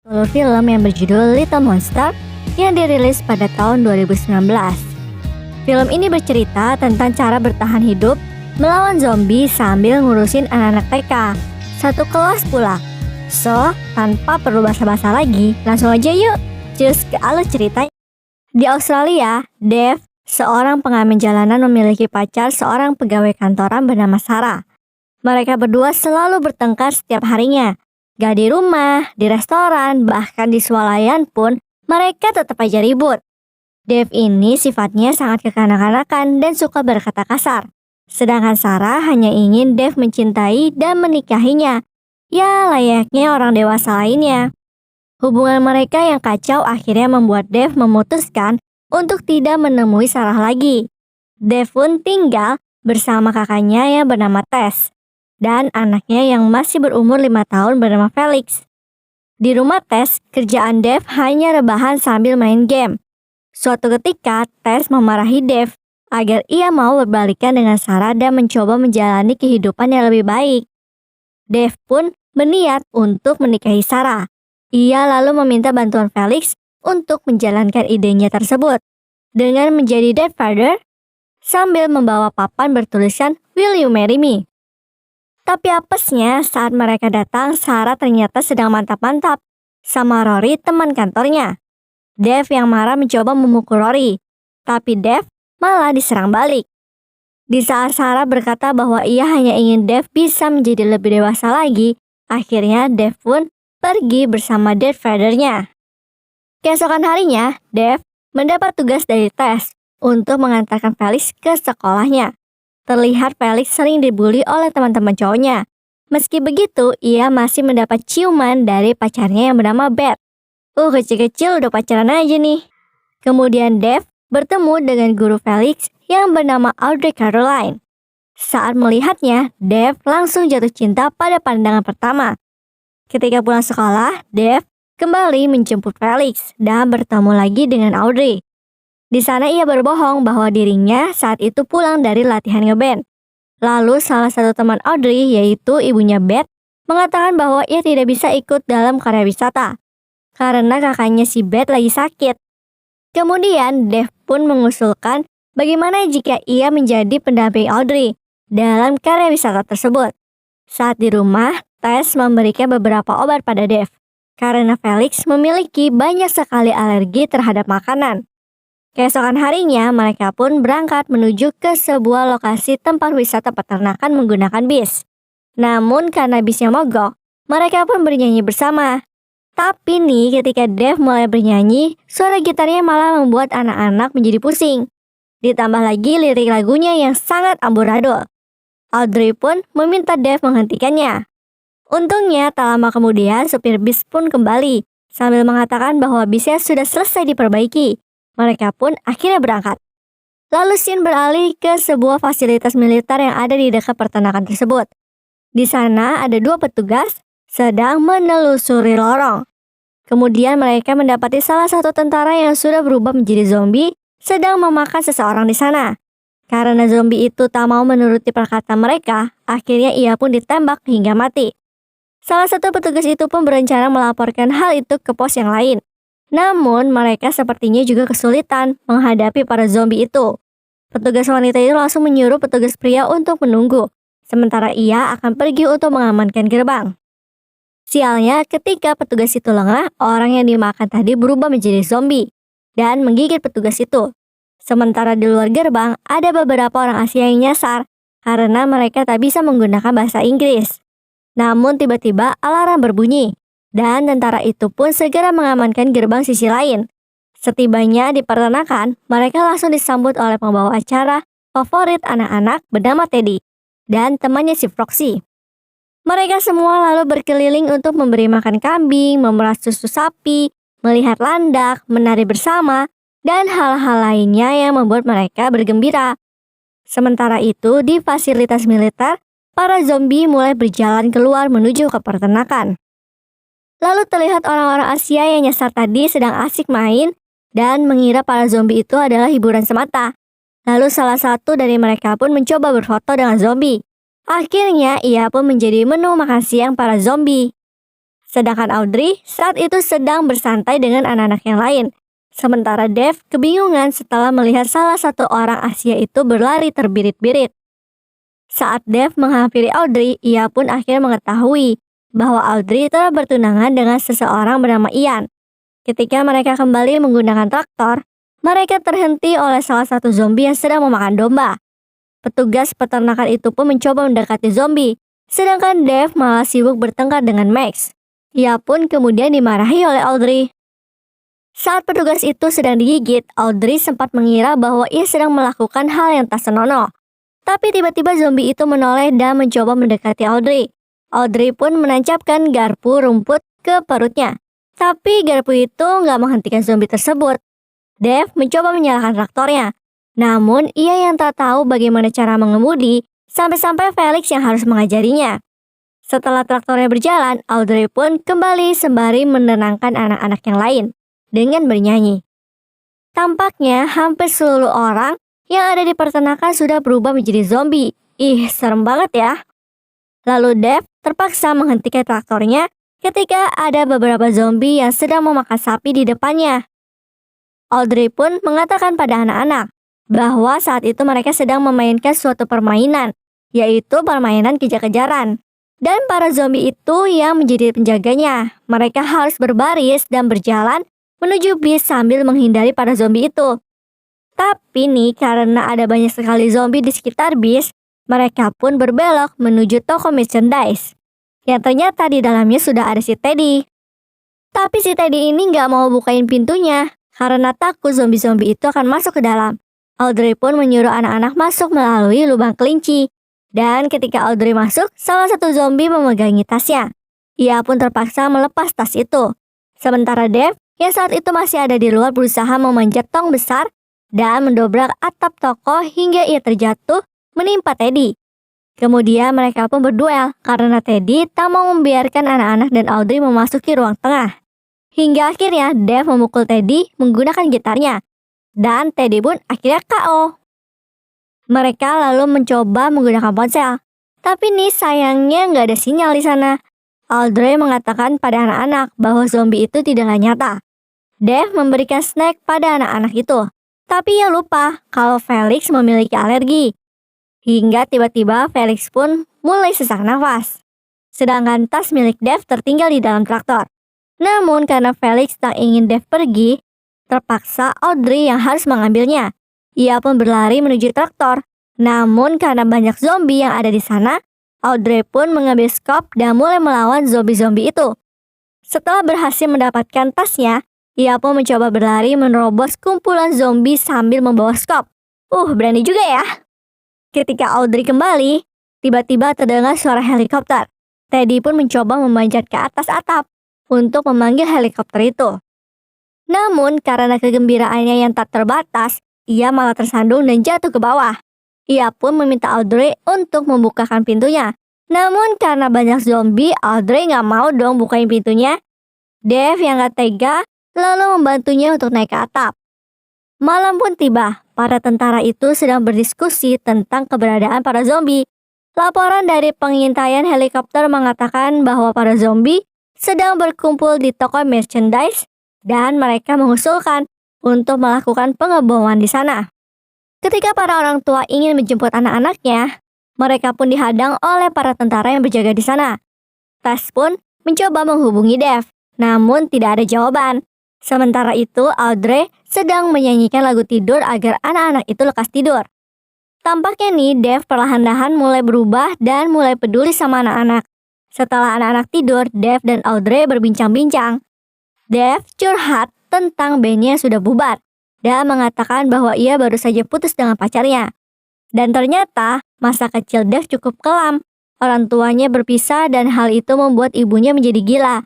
film yang berjudul Little Monster yang dirilis pada tahun 2019. Film ini bercerita tentang cara bertahan hidup melawan zombie sambil ngurusin anak-anak TK, satu kelas pula. So, tanpa perlu basa-basa lagi, langsung aja yuk cus ke alur ceritanya. Di Australia, Dave, seorang pengamen jalanan, memiliki pacar seorang pegawai kantoran bernama Sarah. Mereka berdua selalu bertengkar setiap harinya. Gak di rumah, di restoran, bahkan di swalayan pun mereka tetap aja ribut. Dave ini sifatnya sangat kekanak-kanakan dan suka berkata kasar. Sedangkan Sarah hanya ingin Dave mencintai dan menikahinya. Ya, layaknya orang dewasa lainnya. Hubungan mereka yang kacau akhirnya membuat Dave memutuskan untuk tidak menemui Sarah lagi. Dave pun tinggal bersama kakaknya yang bernama Tess dan anaknya yang masih berumur 5 tahun bernama Felix. Di rumah Tess, kerjaan Dave hanya rebahan sambil main game. Suatu ketika, Tess memarahi Dave agar ia mau berbalikan dengan Sarah dan mencoba menjalani kehidupan yang lebih baik. Dave pun berniat untuk menikahi Sarah. Ia lalu meminta bantuan Felix untuk menjalankan idenya tersebut dengan menjadi dead father sambil membawa papan bertuliskan "Will you marry me?". Tapi apesnya saat mereka datang, Sarah ternyata sedang mantap-mantap sama Rory, teman kantornya. Dave yang marah mencoba memukul Rory, tapi Dave malah diserang balik. Di saat Sarah berkata bahwa ia hanya ingin Dave bisa menjadi lebih dewasa lagi, akhirnya Dave pun pergi bersama dead father-nya. Keesokan harinya, Dave mendapat tugas dari Tess untuk mengantarkan Felix ke sekolahnya. Terlihat Felix sering dibully oleh teman-teman cowoknya. Meski begitu, ia masih mendapat ciuman dari pacarnya yang bernama Beth. Kecil-kecil udah pacaran aja nih. Kemudian Dave bertemu dengan guru Felix yang bernama Audrey Caroline. Saat melihatnya, Dave langsung jatuh cinta pada pandangan pertama. Ketika pulang sekolah, Dave kembali menjemput Felix dan bertemu lagi dengan Audrey. Di sana ia berbohong bahwa dirinya saat itu pulang dari latihan ngeband. Lalu salah satu teman Audrey, yaitu ibunya Beth, mengatakan bahwa ia tidak bisa ikut dalam karya wisata karena kakaknya si Beth lagi sakit. Kemudian Dave pun mengusulkan bagaimana jika ia menjadi pendamping Audrey dalam karya wisata tersebut. Saat di rumah, Tess memberikan beberapa obat pada Dave karena Felix memiliki banyak sekali alergi terhadap makanan. Keesokan harinya, mereka pun berangkat menuju ke sebuah lokasi tempat wisata peternakan menggunakan bis. Namun karena bisnya mogok, mereka pun bernyanyi bersama. Tapi nih, ketika Dave mulai bernyanyi, suara gitarnya malah membuat anak-anak menjadi pusing. Ditambah lagi lirik lagunya yang sangat amburadul. Audrey pun meminta Dave menghentikannya. Untungnya tak lama kemudian supir bis pun kembali sambil mengatakan bahwa bisnya sudah selesai diperbaiki. Mereka pun akhirnya berangkat. Lalu scene beralih ke sebuah fasilitas militer yang ada di dekat peternakan tersebut. Di sana ada 2 petugas sedang menelusuri lorong. Kemudian mereka mendapati salah satu tentara yang sudah berubah menjadi zombie sedang memakan seseorang di sana. Karena zombie itu tak mau menuruti perkataan mereka, akhirnya ia pun ditembak hingga mati. Salah satu petugas itu pun berencana melaporkan hal itu ke pos yang lain. Namun mereka sepertinya juga kesulitan menghadapi para zombie itu. Petugas wanita itu langsung menyuruh petugas pria untuk menunggu, sementara ia akan pergi untuk mengamankan gerbang. Sialnya, ketika petugas itu lengah, orang yang dimakan tadi berubah menjadi zombie dan menggigit petugas itu. Sementara di luar gerbang, ada beberapa orang Asia yang nyasar karena mereka tak bisa menggunakan bahasa Inggris. Namun tiba-tiba alarm berbunyi dan tentara itu pun segera mengamankan gerbang sisi lain. Setibanya di peternakan, mereka langsung disambut oleh pembawa acara favorit anak-anak bernama Teddy dan temannya si Foxy. Mereka semua lalu berkeliling untuk memberi makan kambing, memerah susu sapi, melihat landak, menari bersama, dan hal-hal lainnya yang membuat mereka bergembira. Sementara itu, di fasilitas militer, para zombie mulai berjalan keluar menuju ke peternakan. Lalu terlihat orang-orang Asia yang nyasar tadi sedang asik main dan mengira para zombie itu adalah hiburan semata. Lalu salah satu dari mereka pun mencoba berfoto dengan zombie. Akhirnya ia pun menjadi menu makan siang para zombie. Sedangkan Audrey saat itu sedang bersantai dengan anak-anak yang lain. Sementara Dave kebingungan setelah melihat salah satu orang Asia itu berlari terbirit-birit. Saat Dave menghampiri Audrey, ia pun akhirnya mengetahui bahwa Audrey telah bertunangan dengan seseorang bernama Ian. Ketika mereka kembali menggunakan traktor, mereka terhenti oleh salah satu zombie yang sedang memakan domba. Petugas peternakan itu pun mencoba mendekati zombie, sedangkan Dave malah sibuk bertengkar dengan Max. Ia pun kemudian dimarahi oleh Audrey. Saat petugas itu sedang digigit, Audrey sempat mengira bahwa ia sedang melakukan hal yang tak senonoh. Tapi tiba-tiba zombie itu menoleh dan mencoba mendekati Audrey. Audrey pun menancapkan garpu rumput ke perutnya. Tapi garpu itu nggak menghentikan zombie tersebut. Dave mencoba menyalakan traktornya. Namun ia yang tak tahu bagaimana cara mengemudi, sampai-sampai Felix yang harus mengajarinya. Setelah traktornya berjalan, Audrey pun kembali sembari menenangkan anak-anak yang lain dengan bernyanyi. Tampaknya hampir seluruh orang yang ada di peternakan sudah berubah menjadi zombie. Ih, serem banget ya. Lalu Dave terpaksa menghentikan traktornya ketika ada beberapa zombie yang sedang memakan sapi di depannya. Audrey pun mengatakan pada anak-anak bahwa saat itu mereka sedang memainkan suatu permainan, yaitu permainan kejar-kejaran. Dan para zombie itu yang menjadi penjaganya. Mereka harus berbaris dan berjalan menuju bis sambil menghindari para zombie itu. Tapi nih, karena ada banyak sekali zombie di sekitar bis, mereka pun berbelok menuju toko merchandise. Yang ternyata di dalamnya sudah ada si Teddy. Tapi si Teddy ini nggak mau bukain pintunya karena takut zombie-zombie itu akan masuk ke dalam. Audrey pun menyuruh anak-anak masuk melalui lubang kelinci. Dan ketika Audrey masuk, salah satu zombie memegangi tasnya. Ia pun terpaksa melepas tas itu. Sementara Dave yang saat itu masih ada di luar berusaha memanjat tong besar dan mendobrak atap toko hingga ia terjatuh menimpa Teddy. Kemudian mereka pun berduel karena Teddy tak mau membiarkan anak-anak dan Audrey memasuki ruang tengah. Hingga akhirnya Dave memukul Teddy menggunakan gitarnya. Dan Teddy pun akhirnya KO. Mereka lalu mencoba menggunakan ponsel. Tapi nih sayangnya nggak ada sinyal di sana. Audrey mengatakan pada anak-anak bahwa zombie itu tidaklah nyata. Dave memberikan snack pada anak-anak itu. Tapi ia lupa kalau Felix memiliki alergi. Hingga tiba-tiba Felix pun mulai sesak nafas. Sedangkan tas milik Dave tertinggal di dalam traktor. Namun karena Felix tak ingin Dave pergi, terpaksa Audrey yang harus mengambilnya. Ia pun berlari menuju traktor. Namun karena banyak zombie yang ada di sana, Audrey pun mengambil skop dan mulai melawan zombie-zombie itu. Setelah berhasil mendapatkan tasnya, ia pun mencoba berlari menerobos kumpulan zombie sambil membawa skop. Berani juga ya. Ketika Audrey kembali, tiba-tiba terdengar suara helikopter. Teddy pun mencoba memanjat ke atas atap untuk memanggil helikopter itu. Namun karena kegembiraannya yang tak terbatas, ia malah tersandung dan jatuh ke bawah. Ia pun meminta Audrey untuk membukakan pintunya. Namun karena banyak zombie, Audrey gak mau dong bukain pintunya. Dave yang gak tega lalu membantunya untuk naik ke atap. Malam pun tiba. Para tentara itu sedang berdiskusi tentang keberadaan para zombie. Laporan dari pengintaian helikopter mengatakan bahwa para zombie sedang berkumpul di toko merchandise dan mereka mengusulkan untuk melakukan pengeboman di sana. Ketika para orang tua ingin menjemput anak-anaknya, mereka pun dihadang oleh para tentara yang berjaga di sana. Tess pun mencoba menghubungi Dave, namun tidak ada jawaban. Sementara itu, Audrey sedang menyanyikan lagu tidur agar anak-anak itu lekas tidur. Tampaknya nih, Dave perlahan-lahan mulai berubah dan mulai peduli sama anak-anak. Setelah anak-anak tidur, Dave dan Audrey berbincang-bincang. Dave curhat tentang bandnya yang sudah bubar dan mengatakan bahwa ia baru saja putus dengan pacarnya. Dan ternyata masa kecil Dave cukup kelam. Orang tuanya berpisah dan hal itu membuat ibunya menjadi gila.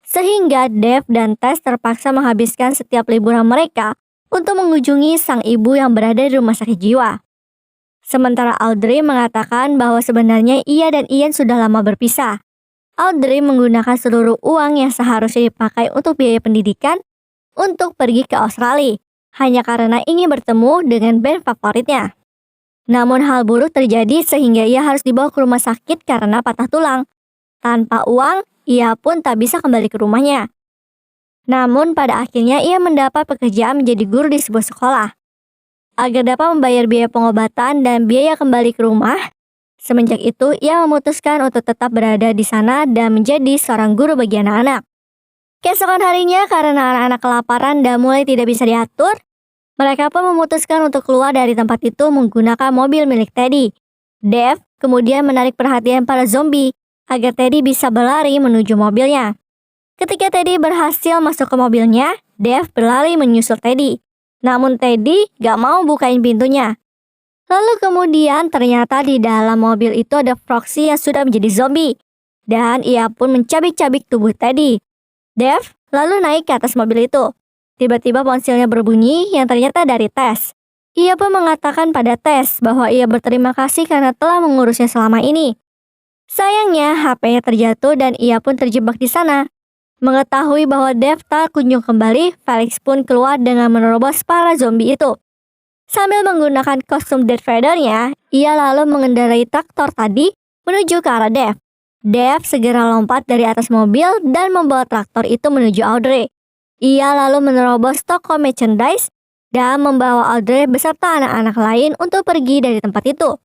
Sehingga Dave dan Tess terpaksa menghabiskan setiap liburan mereka untuk mengunjungi sang ibu yang berada di rumah sakit jiwa. Sementara Audrey mengatakan bahwa sebenarnya ia dan Ian sudah lama berpisah. Audrey menggunakan seluruh uang yang seharusnya dipakai untuk biaya pendidikan untuk pergi ke Australia, hanya karena ingin bertemu dengan band favoritnya. Namun hal buruk terjadi sehingga ia harus dibawa ke rumah sakit karena patah tulang. Tanpa uang, ia pun tak bisa kembali ke rumahnya. Namun pada akhirnya ia mendapat pekerjaan menjadi guru di sebuah sekolah. Agar dapat membayar biaya pengobatan dan biaya kembali ke rumah, semenjak itu ia memutuskan untuk tetap berada di sana dan menjadi seorang guru bagi anak-anak. Keesokan harinya karena anak-anak kelaparan dan mulai tidak bisa diatur, mereka pun memutuskan untuk keluar dari tempat itu menggunakan mobil milik Teddy. Dave kemudian menarik perhatian para zombie agar Teddy bisa berlari menuju mobilnya. Ketika Teddy berhasil masuk ke mobilnya, Dave berlari menyusul Teddy. Namun Teddy gak mau bukain pintunya. Lalu kemudian ternyata di dalam mobil itu ada Foxy yang sudah menjadi zombie. Dan ia pun mencabik-cabik tubuh Teddy. Dave lalu naik ke atas mobil itu. Tiba-tiba ponselnya berbunyi yang ternyata dari Tess. Ia pun mengatakan pada Tess bahwa ia berterima kasih karena telah mengurusnya selama ini. Sayangnya HP-nya terjatuh dan ia pun terjebak di sana. Mengetahui bahwa Dave tak kunjung kembali, Felix pun keluar dengan menerobos para zombie itu. Sambil menggunakan kostum Darth Vader-nya, ia lalu mengendarai traktor tadi menuju ke arah Dave. Dave segera lompat dari atas mobil dan membawa traktor itu menuju Audrey. Ia lalu menerobos toko merchandise dan membawa Audrey beserta anak-anak lain untuk pergi dari tempat itu.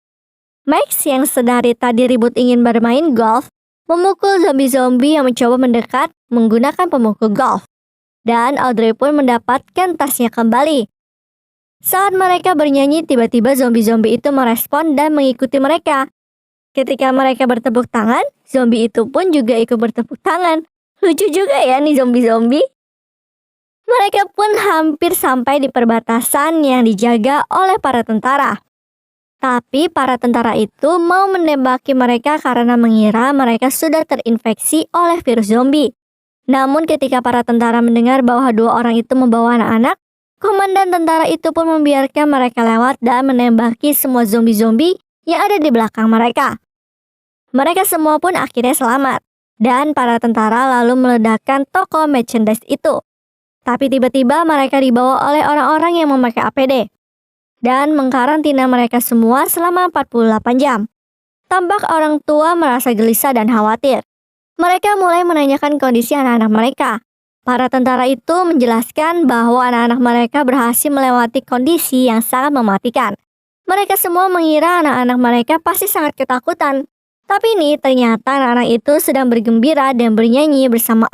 Max yang sedari tadi ribut ingin bermain golf, memukul zombie-zombie yang mencoba mendekat menggunakan pemukul golf. Dan Audrey pun mendapatkan tasnya kembali. Saat mereka bernyanyi, tiba-tiba zombie-zombie itu merespon dan mengikuti mereka. Ketika mereka bertepuk tangan, zombie itu pun juga ikut bertepuk tangan. Lucu juga ya nih zombie-zombie. Mereka pun hampir sampai di perbatasan yang dijaga oleh para tentara. Tapi para tentara itu mau menembaki mereka karena mengira mereka sudah terinfeksi oleh virus zombie. Namun ketika para tentara mendengar bahwa dua orang itu membawa anak-anak, komandan tentara itu pun membiarkan mereka lewat dan menembaki semua zombie-zombie yang ada di belakang mereka. Mereka semua pun akhirnya selamat, dan para tentara lalu meledakkan toko merchandise itu. Tapi tiba-tiba mereka dibawa oleh orang-orang yang memakai APD dan mengkarantina mereka semua selama 48 jam. Tampak orang tua merasa gelisah dan khawatir. Mereka mulai menanyakan kondisi anak-anak mereka. Para tentara itu menjelaskan bahwa anak-anak mereka berhasil melewati kondisi yang sangat mematikan. Mereka semua mengira anak-anak mereka pasti sangat ketakutan. Tapi ini ternyata anak-anak itu sedang bergembira dan bernyanyi bersama